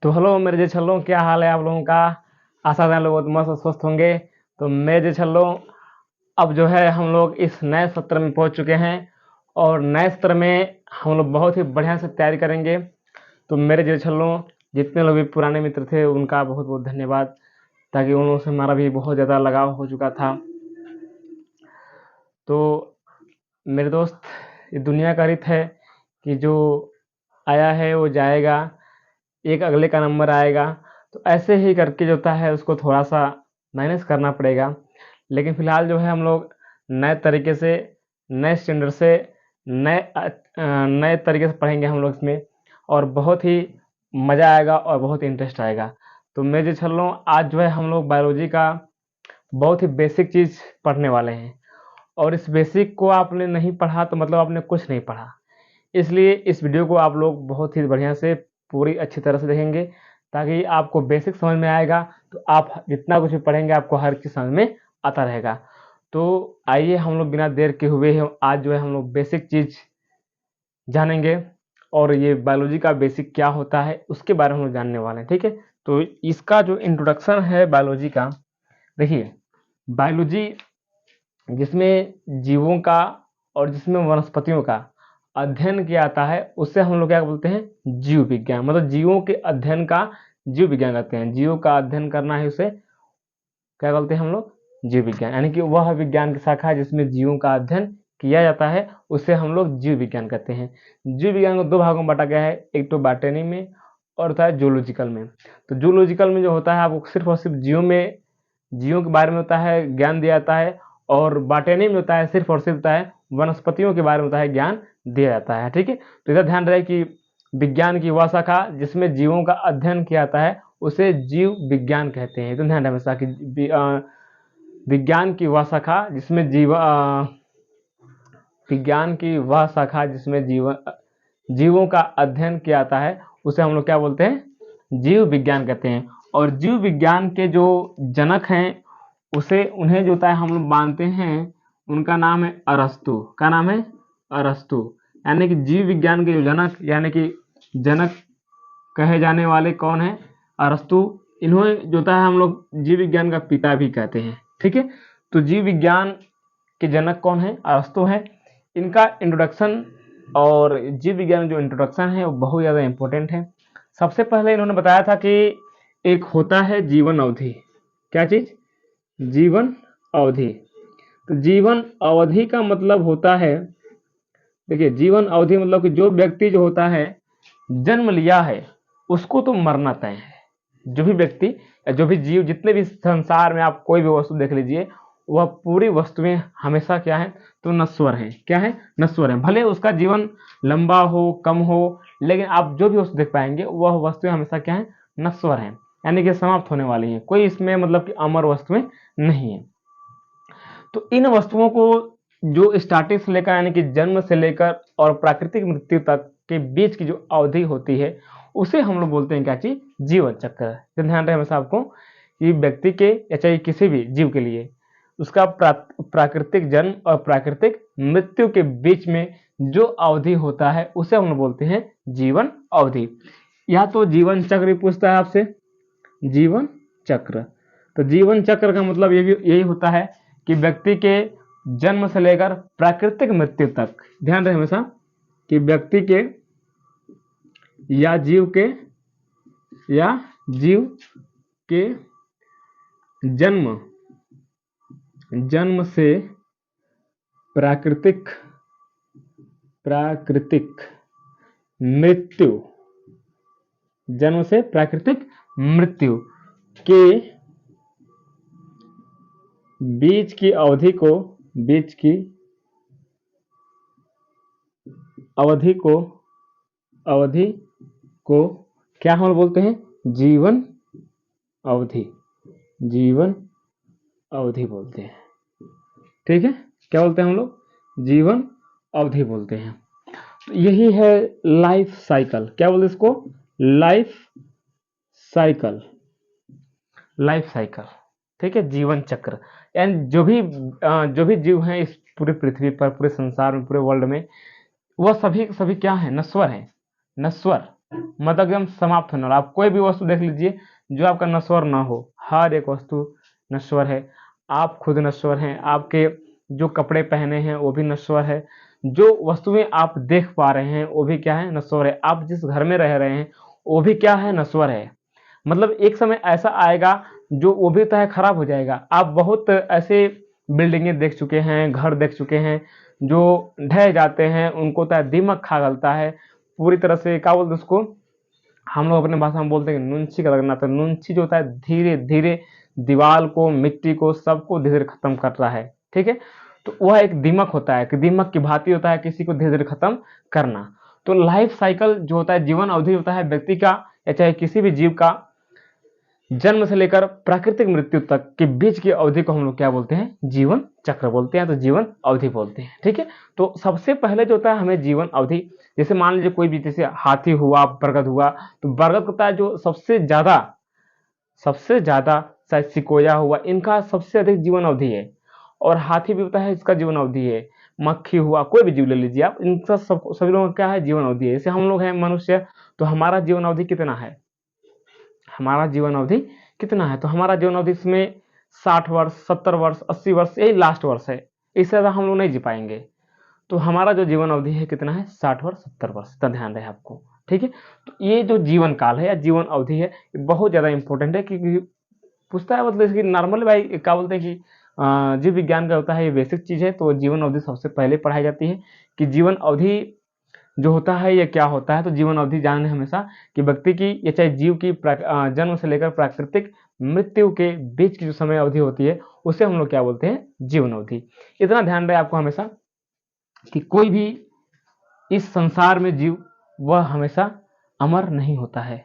तो हेलो मेरे जो छल्लों, क्या हाल है आप लोगों का। आशा है लोग बहुत मस्त स्वस्थ होंगे। तो मैं जो छल्लों, अब जो है हम लोग इस नए सत्र में पहुंच चुके हैं और नए सत्र में हम लोग बहुत ही बढ़िया से तैयारी करेंगे। तो मेरे जो छल्लों, जितने लोग भी पुराने मित्र थे उनका बहुत बहुत धन्यवाद, ताकि उन लोगों से हमारा भी बहुत ज़्यादा लगाव हो चुका था। तो मेरे दोस्त, ये दुनिया का रीत है कि जो आया है वो जाएगा, एक अगले का नंबर आएगा। तो ऐसे ही करके जो होता है उसको थोड़ा सा मैनेज करना पड़ेगा। लेकिन फ़िलहाल जो है हम लोग नए तरीके से, नए स्टैंडर्ड से, नए तरीके से पढ़ेंगे हम लोग इसमें, और बहुत ही मज़ा आएगा और बहुत ही इंटरेस्ट आएगा। तो मैं जो चल रहा हूँ, आज जो है हम लोग बायोलॉजी का बहुत ही बेसिक चीज़ पढ़ने वाले हैं, और इस बेसिक को आपने नहीं पढ़ा तो मतलब आपने कुछ नहीं पढ़ा। इसलिए इस वीडियो को आप लोग बहुत ही बढ़िया से, पूरी अच्छी तरह से देखेंगे, ताकि आपको बेसिक समझ में आएगा। तो आप जितना कुछ भी पढ़ेंगे आपको हर चीज़ समझ में आता रहेगा। तो आइए हम लोग बिना देर के हुए आज जो है हम लोग बेसिक चीज़ जानेंगे, और ये बायोलॉजी का बेसिक क्या होता है उसके बारे में हम लोग जानने वाले हैं। ठीक है, तो इसका जो इंट्रोडक्शन है बायोलॉजी का, देखिए बायोलॉजी जिसमें जीवों का और जिसमें वनस्पतियों का अध्ययन किया जाता है, उससे हम लोग क्या बोलते हैं, जीव विज्ञान। मतलब जीवों के अध्ययन का जीव विज्ञान कहते हैं। जीवों का अध्ययन करना है उसे क्या बोलते हैं हम लोग, जीव विज्ञान। यानी कि वह विज्ञान की शाखा है जिसमें जीवों का अध्ययन किया जाता है, उसे हम लोग जीव विज्ञान कहते हैं। जीव विज्ञान को दो भागों में बांटा गया है, एक तो बॉटनी में और होता है जूलॉजिकल में। तो जूलॉजिकल में जो होता है आपको सिर्फ और सिर्फ जीवों के बारे में होता है, ज्ञान दिया जाता है। और बॉटनी में होता है सिर्फ और सिर्फ होता है वनस्पतियों के बारे में होता है, ज्ञान दिया जाता है। ठीक है, तो इधर ध्यान रहे कि विज्ञान की वह शाखा जिसमें जीवों का अध्ययन किया जाता है उसे जीव विज्ञान कहते हैं। तो ध्यान रहे हमेशा कि विज्ञान की वह शाखा जिसमें विज्ञान की वह शाखा जिसमें जीवों का अध्ययन किया जाता है उसे हम लोग क्या बोलते हैं, जीव विज्ञान कहते हैं। और जीव विज्ञान के जो जनक हैं उन्हें जो होता है हम लोग मानते हैं, उनका नाम है अरस्तु। क्या नाम है, अरस्तु। यानी कि जीव विज्ञान के जो जनक, यानी कि जनक कहे जाने वाले कौन है, अरस्तु। इन्होंने जो होता है हम लोग जीव विज्ञान का पिता भी कहते हैं। ठीक है, तो जीव विज्ञान के जनक कौन है, अरस्तु है। इनका इंट्रोडक्शन और जीव विज्ञान जो इंट्रोडक्शन है वो बहुत ज़्यादा इम्पोर्टेंट है। सबसे पहले इन्होंने बताया था कि एक होता है जीवन अवधि। क्या चीज़, जीवन अवधि। तो जीवन अवधि का मतलब होता है, देखिए जीवन अवधि मतलब कि जो व्यक्ति जो होता है जन्म लिया है उसको तो मरना तय है। जो भी व्यक्ति या जो भी जीव, जितने भी संसार में आप कोई भी वस्तु देख लीजिए, वह पूरी वस्तुएं हमेशा क्या है, तो नश्वर हैं। क्या है, नश्वर हैं। भले उसका जीवन लंबा हो कम हो, लेकिन आप जो भी वस्तु देख पाएंगे वह वस्तुएं हमेशा क्या है, नश्वर हैं। यानी कि समाप्त होने वाली हैं। कोई इसमें मतलब कि अमर वस्तुएं नहीं है। तो इन वस्तुओं को जो स्टार्टिंग से लेकर, यानी कि जन्म से लेकर और प्राकृतिक मृत्यु तक के बीच की जो अवधि होती है उसे हम लोग बोलते हैं क्या चीज, जीवन चक्र। तो ध्यान रहे हमेशा आपको कि व्यक्ति के या चाहे किसी भी जीव के लिए उसका प्राकृतिक जन्म और प्राकृतिक मृत्यु के बीच में जो अवधि होता है उसे हम लोग बोलते हैं जीवन अवधि। या तो जीवन चक्र भी पूछता है आपसे, जीवन चक्र। तो जीवन चक्र का मतलब यही होता है कि व्यक्ति के जन्म से लेकर प्राकृतिक मृत्यु तक, ध्यान रहे हमेशा कि व्यक्ति के या जीव के जन्म से प्राकृतिक मृत्यु, जन्म से प्राकृतिक मृत्यु के बीच की अवधि को क्या हम बोलते हैं, जीवन अवधि बोलते हैं। ठीक है, क्या बोलते हैं हम लोग, जीवन अवधि बोलते हैं। तो यही है लाइफ साइकिल। क्या बोलते हैं इसको, लाइफ साइकिल। ठीक है, जीवन चक्र। यानी जो भी जीव हैं इस पूरी पृथ्वी पर, पूरे संसार में, पूरे वर्ल्ड में, वह सभी क्या है, नश्वर है। नश्वर मतलब एकदम समाप्त होने वाला। आप कोई भी वस्तु देख लीजिए जो आपका नश्वर ना हो, हर एक वस्तु नश्वर है। आप खुद नश्वर हैं, आपके जो कपड़े पहने हैं वो भी नश्वर है, जो वस्तुएं आप देख पा रहे हैं वो भी क्या है, नश्वर है। आप जिस घर में रह रहे हैं वो भी क्या है, नश्वर है। मतलब एक समय ऐसा आएगा जो वो भी तय खराब हो जाएगा। आप बहुत ऐसे बिल्डिंगें देख चुके हैं, घर देख चुके हैं जो ढह जाते हैं, उनको तय दीमक खा गलता है पूरी तरह से। क्या बोलते हैं उसको, हम लोग अपने भाषा में बोलते हैं नुनछी का लगना। तो नुनछी जो होता है धीरे धीरे दीवार को, मिट्टी को, सबको धीरे धीरे खत्म कर रहा है। ठीक है, तो वह एक दीमक होता है कि दीमक की भांति होता है किसी को धीरे धीरे खत्म करना। तो लाइफ साइकिल जो होता है, जीवन अवधि होता है व्यक्ति का या चाहे किसी भी जीव का, जन्म से लेकर प्राकृतिक मृत्यु तक के बीच की अवधि को हम लोग क्या बोलते हैं, जीवन चक्र बोलते हैं, तो जीवन अवधि बोलते हैं। ठीक है, तो सबसे पहले जो होता है हमें जीवन अवधि, जैसे मान लीजिए कोई भी, जैसे हाथी हुआ, बरगद हुआ, तो बरगद होता है जो सबसे ज्यादा शायद सिकोया हुआ, इनका सबसे अधिक जीवन अवधि है। और हाथी भी होता है, इसका जीवन अवधि है। मक्खी हुआ, कोई भी जीव ले लीजिए आप, इनका सब सभी लोगों का क्या है, जीवन अवधि है। जैसे हम लोग हैं मनुष्य, तो हमारा जीवन अवधि कितना है, हमारा जीवन अवधि कितना है, तो हमारा जीवन अवधि इसमें 60 वर्ष, 70 वर्ष, 80 वर्ष, यही लास्ट वर्ष है। इससे ज़्यादा हम लोग नहीं जी पाएंगे। तो हमारा जो जीवन अवधि है कितना है, 60 वर्ष, 70 वर्ष, इतना ध्यान रहे आपको। ठीक है, तो ये जो जीवन काल है या जीवन अवधि है, ये बहुत ज़्यादा इंपॉर्टेंट है, क्योंकि पूछता है, मतलब इसकी नॉर्मल भाई क्या बोलते हैं कि जीव विज्ञान का होता है, ये बेसिक चीज़ है। तो जीवन अवधि सबसे पहले पढ़ाई जाती है कि जीवन अवधि जो होता है ये क्या होता है। तो जीवन अवधि जानने हमेशा कि व्यक्ति की या चाहे जीव की जन्म से लेकर प्राकृतिक मृत्यु के बीच की जो समय अवधि होती है उसे हम लोग क्या बोलते हैं, जीवन अवधि। इतना ध्यान रहे आपको हमेशा कि कोई भी इस संसार में जीव वह हमेशा अमर नहीं होता है,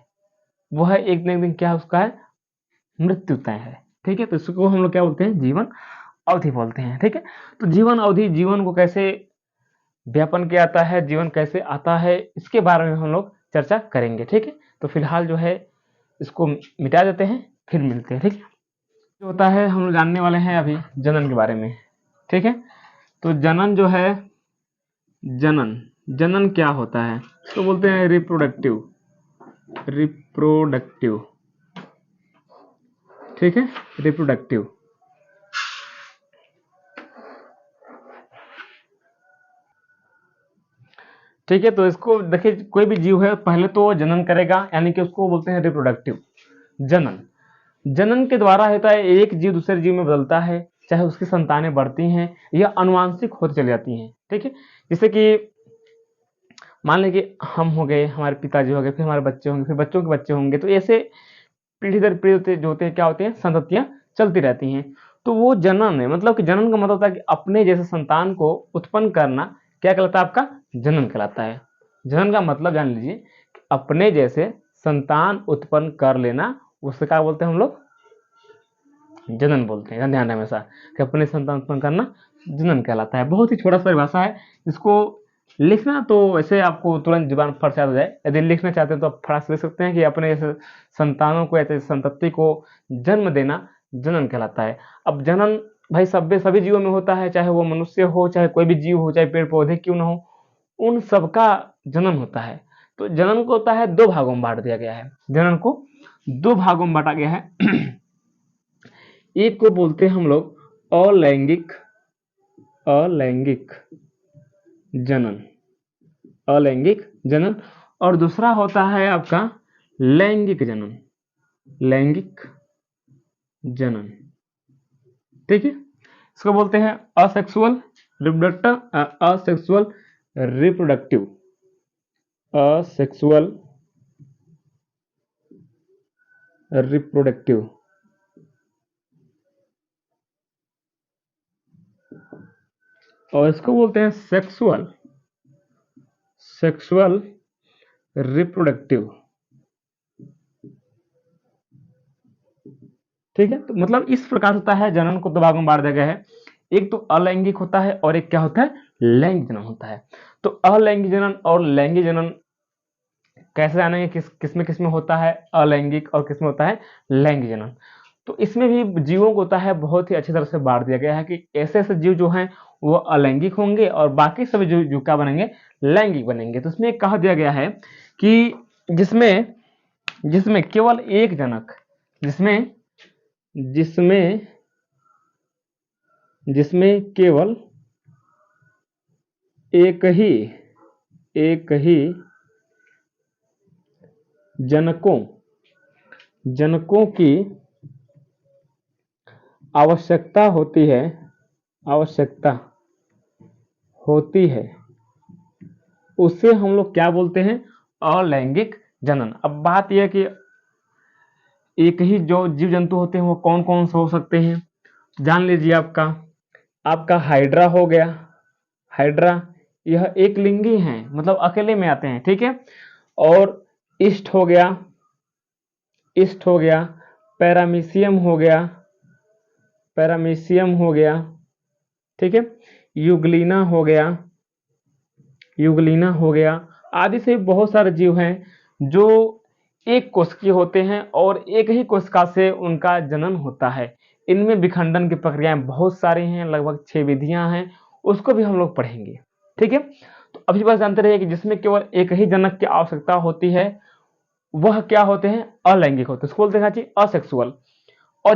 वह एक न एक दिन क्या उसका है, मृत्यु तय है। ठीक है, तो इसको हम लोग क्या बोलते हैं, जीवन अवधि बोलते हैं। ठीक है, तो जीवन अवधि, जीवन को कैसे व्यापन किया जाता है, जीवन कैसे आता है, इसके बारे में हम लोग चर्चा करेंगे। ठीक है, तो फिलहाल जो है इसको मिटा देते हैं, फिर मिलते हैं। ठीक है, जो होता है हम लोग जानने वाले हैं अभी जनन के बारे में। ठीक है, तो जनन जो है, जनन जनन क्या होता है, तो बोलते हैं रिप्रोडक्टिव, रिप्रोडक्टिव। ठीक है, रिप्रोडक्टिव। ठीक है, तो इसको देखिए, कोई भी जीव है पहले तो जनन करेगा, यानी कि उसको बोलते हैं रिप्रोडक्टिव। जनन, जनन के द्वारा होता है एक जीव दूसरे जीव में बदलता है, चाहे उसकी संतानें बढ़ती हैं या अनुवांशिक होती चली जाती हैं। ठीक है, जैसे कि मान लें कि हम हो गए, हमारे पिताजी हो गए, फिर हमारे बच्चे होंगे, फिर बच्चों के बच्चे होंगे, तो ऐसे पीढ़ी दर पीढ़ी जो होते हैं क्या होते हैं, संततियां चलती रहती हैं। तो वो जनन है, मतलब कि जनन का मतलब होता है कि अपने जैसे संतान को उत्पन्न करना क्या कहलाता है, आपका जनन कहलाता है। जनन का मतलब जान लीजिए, अपने जैसे संतान उत्पन्न कर लेना, उससे क्या बोलते हैं हम लोग, जनन बोलते हैं। ध्यान है हमेशा कि अपने संतान उत्पन्न करना जनन कहलाता है। बहुत ही छोटा सा परिभाषा है, इसको लिखना तो वैसे आपको तुरंत जुबान फट से याद हो जाए, यदि लिखना चाहते हैं तो आप फटाक से लिख सकते हैं कि अपने जैसे संतानों को, ऐसे संतति को जन्म देना जनन कहलाता है। अब जनन भाई सभी जीवों में होता है, चाहे वो मनुष्य हो, चाहे कोई भी जीव हो, चाहे पेड़ पौधे क्यों ना हो, उन सबका जनन होता है। तो जनन को होता है दो भागों में बांट दिया गया है, जनन को दो भागों में बांटा गया है। एक को बोलते हैं हम लोग अलैंगिक, अलैंगिक जनन, अलैंगिक जनन, और दूसरा होता है आपका लैंगिक जनन, लैंगिक जनन। ठीक है, इसको बोलते हैं asexual reproductive, asexual reproductive, asexual reproductive. और इसको बोलते हैं सेक्सुअल, सेक्सुअल रिप्रोडक्टिव। ठीक है, तो मतलब इस प्रकार होता है, जनन को दो भागों में बांट दिया गया है। एक तो अलैंगिक होता है और एक क्या होता है, लैंगिक जनन होता है। तो अलैंगिक जनन और लैंगिक जनन कैसे जानेंगे, किस में होता है अलैंगिक और किस में होता है लैंगिक जनन। तो इसमें भी जीवों को होता है बहुत ही अच्छी तरह से बांट दिया गया है कि ऐसे ऐसे जीव जो हैं वो अलैंगिक होंगे और बाकी सभी जीव क्या बनेंगे, लैंगिक बनेंगे। तो इसमें कहा दिया गया है कि जिसमें केवल एक जनक, जिसमें केवल एक ही जनकों की आवश्यकता होती है, उसे हम लोग क्या बोलते हैं? अलैंगिक जनन। अब बात यह है कि एक ही जो जीव जंतु होते हैं वो कौन कौन से हो सकते हैं, जान लीजिए। आपका हाइड्रा हो गया। हाइड्रा यह एक लिंगी हैं, मतलब अकेले में आते हैं, ठीक है। और ईस्ट हो गया, पैरामीशियम हो गया, ठीक है। यूग्लिना हो गया, आदि से बहुत सारे जीव हैं जो एक कोशिकीय होते हैं और एक ही कोशिका से उनका जनन होता है। इनमें विखंडन की प्रक्रियाएं बहुत सारी हैं, लगभग 6 विधियां हैं, उसको भी हम लोग पढ़ेंगे, ठीक है। तो अभी बस जानते रहिए कि जिसमें केवल एक ही जनक की आवश्यकता होती है वह क्या होते हैं? अलैंगिक होते हैं, इसको बोलते हैं असेक्सुअल। और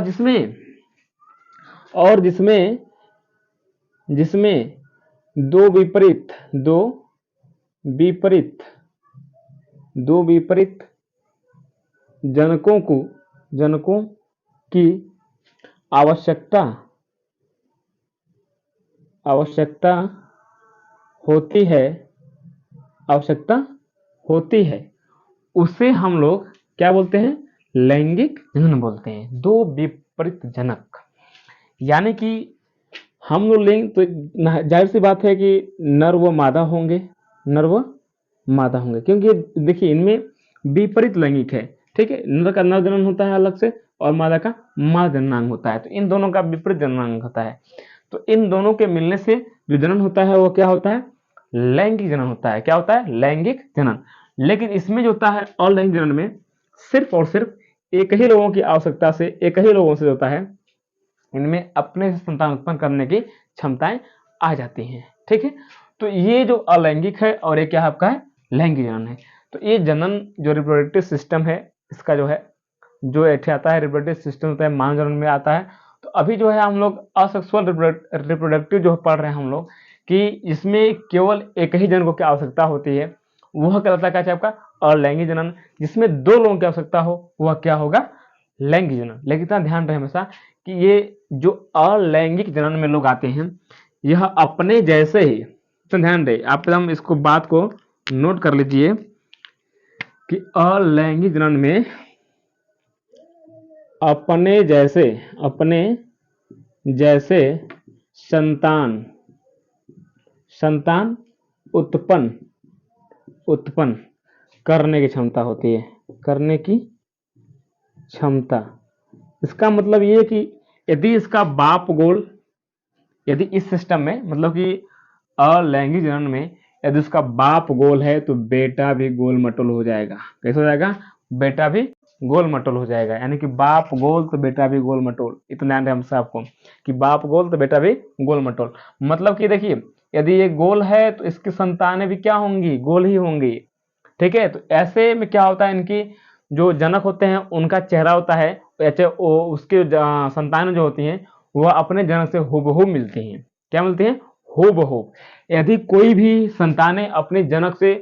जिसमें दो विपरीत जनकों की आवश्यकता होती है, उसे हम लोग क्या बोलते हैं? लैंगिक जनन बोलते हैं। दो विपरीत जनक, यानी कि हम लोग लेंगे तो जाहिर सी बात है कि नर व मादा होंगे, क्योंकि देखिए इनमें विपरीत लैंगिक है, ठीक है। नर का नर जनन होता है अलग से और मादा का मादा जननांग होता है, तो इन दोनों का विपरीत जननांग होता है। तो इन दोनों के मिलने से जो जनन होता है वो क्या होता है? लैंगिक जनन होता है। क्या होता है? लैंगिक जनन। लेकिन इसमें जो होता है अलैंगिक जनन में सिर्फ और सिर्फ एक ही लोगों की आवश्यकता से, एक ही लोगों से होता है, इनमें अपने से संतान उत्पन्न करने की क्षमताएं आ जाती हैं, ठीक है। तो ये जो अलैंगिक है और ये क्या आपका है? लैंगिक जनन है। तो ये जनन जो रिप्रोडक्टिव सिस्टम है इसका जो आता है रिप्रोडक्टिव सिस्टम होता है, मानव जनन में आता है। तो अभी जो है हम लोग असेक्सुअल रिप्रोडक्टिव जो पढ़ रहे हैं हम लोग, कि इसमें केवल एक ही जनकों की आवश्यकता होती है, वह कहलाता है क्या? आपका अलैंगिक जनन। जिसमें दो लोगों की आवश्यकता हो वह क्या होगा? लैंगिक जनन। लेकिन इतना ध्यान रहे हमेशा कि ये जो अलैंगिक जनन में लोग आते हैं यह अपने जैसे ही, तो ध्यान रहे आप एकदम इसको बात को नोट कर लीजिए कि अलैंगिक जनन में अपने जैसे संतान उत्पन्न करने की क्षमता होती है, करने की क्षमता। इसका मतलब ये कि यदि इसका बाप गोल, यदि इस सिस्टम में मतलब कि अलैंगिक जनन में यदि उसका बाप गोल है तो बेटा भी गोल मटोल हो जाएगा। कैसे हो जाएगा? बेटा भी गोल मटोल हो जाएगा। यानी कि बाप गोल तो बेटा भी गोल मटोल। इतना ध्यान रहे हम सबको कि बाप गोल तो बेटा भी गोल मटोल। मतलब कि देखिए यदि ये गोल है तो इसकी संतानें भी क्या होंगी? गोल ही होंगी, ठीक है। तो ऐसे में क्या होता है, इनकी जो जनक होते हैं उनका चेहरा होता है, उसके संतानें जो होती हैं वह अपने जनक से हूबहू मिलती हैं। क्या मिलती हैं? हूबहू। यदि कोई भी संतानें अपने जनक से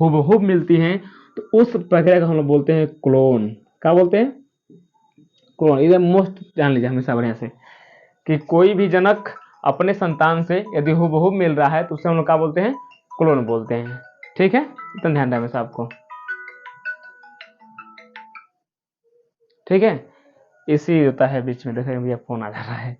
हूबहू मिलती हैं तो उस प्रक्रिया को हम लोग बोलते हैं क्लोन। क्या बोलते हैं? क्लोन। इधर मोस्ट जान लीजिए हमेशा बढ़िया से कि कोई भी जनक अपने संतान से यदि हूबहू मिल रहा है तो उसे हम लोग क्या बोलते हैं? क्लोन बोलते हैं, ठीक है। इतना ध्यान रहे हमेशा आपको, ठीक है। इसी होता है बीच में, देखिए भैया फोन आ जा रहा है।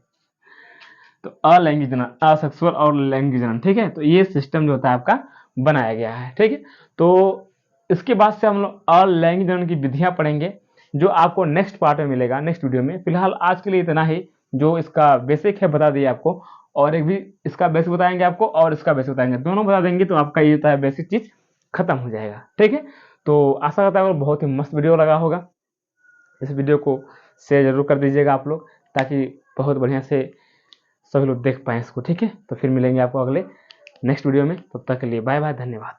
तो अलैंगिक जनन, असेक्सुअल और लैंगिक जनन, ठीक है। तो ये सिस्टम जो होता है आपका बनाया गया है, ठीक है। तो इसके बाद से हम लोग अलैंगिक जनन की विधियां पढ़ेंगे जो आपको नेक्स्ट पार्ट में मिलेगा, नेक्स्ट वीडियो में। फिलहाल आज के लिए इतना ही, जो इसका बेसिक है बता दिए आपको, और एक भी इसका बेसिक बताएंगे आपको और इसका बेसिक बताएंगे, दोनों बता देंगे तो आपका ये होता है बेसिक चीज खत्म हो जाएगा, ठीक है। तो आशा करता है बहुत ही मस्त वीडियो लगा होगा। इस वीडियो को शेयर जरूर कर दीजिएगा आप लोग, ताकि बहुत बढ़िया से सभी लोग देख पाएँ इसको, ठीक है। तो फिर मिलेंगे आपको अगले नेक्स्ट वीडियो में, तब तक के लिए बाय बाय, धन्यवाद।